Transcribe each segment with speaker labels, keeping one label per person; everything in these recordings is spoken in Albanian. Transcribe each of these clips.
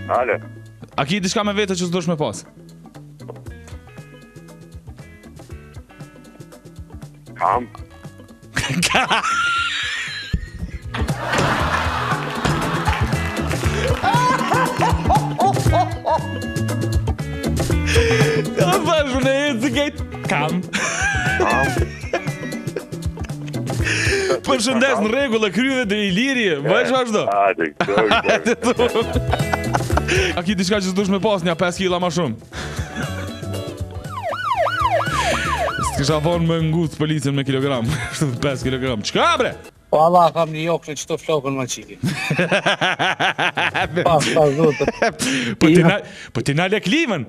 Speaker 1: Ale.
Speaker 2: A ki diçka me vete që s'dosh me pas?
Speaker 1: Kam.
Speaker 2: Ja, thash unë e të gejt. Kam. Përshëndes, në rregull, e krye dhe i lirje. Vazhdo.
Speaker 1: Hajde, go.
Speaker 2: A ki diçka që s'dush me pas nja 5 kila ma shumë? S'kisha thonë me ngustë policën me kilogram. 5 kilogram. Qka bre?
Speaker 3: Po Allah kam një jokë në qëto flokën ma qiki. Pas zotë.
Speaker 2: Po ti nale klimën.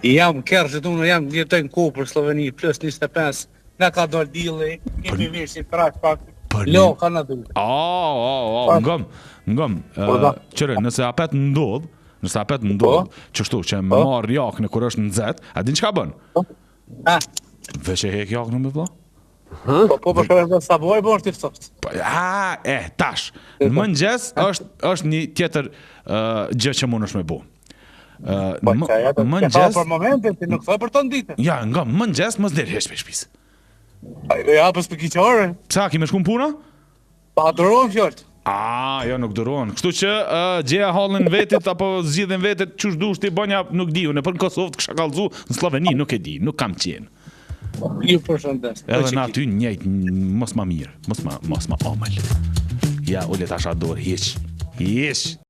Speaker 3: Jam kërë që unë jam jetoj në Kopër, Sloveni, plus 25. Nga ka dollë dili, kemi mirë si prak pak. Lo, ka në duke.
Speaker 2: Ngëm. Qëre, nëse apet ndodh, qështu që me marrë jakën e kur është në zet, a din qka bën? Veç e hek jakën me vla?
Speaker 3: Po përshërën dhe saboj, bo është i fësoft.
Speaker 2: Tash, në mëngjes është një tjetër gjë që mund është me bu.
Speaker 3: Mëngjes... për momentin, ti nuk thoj për të ndite.
Speaker 2: Ja, nga mëngjes mës dherë hesh për shpis.
Speaker 3: Ja, për s'pëki qore.
Speaker 2: Psa, ki me shku në puna?
Speaker 3: Pa duron fjallët.
Speaker 2: Jo, nuk duron. Kështu që gjeja halën vetit, apo zgjidhen vetit, qësh dush ti bënja, nuk di. Unë për në Kosovë të kësha kalzu, në Sloveni nuk e di, nuk kam qenë.
Speaker 3: Ju përshëndes.
Speaker 2: Edhe në aty njejt, mos ma mirë, mos ma omëll. Ja, ullet asha dorë, hiq.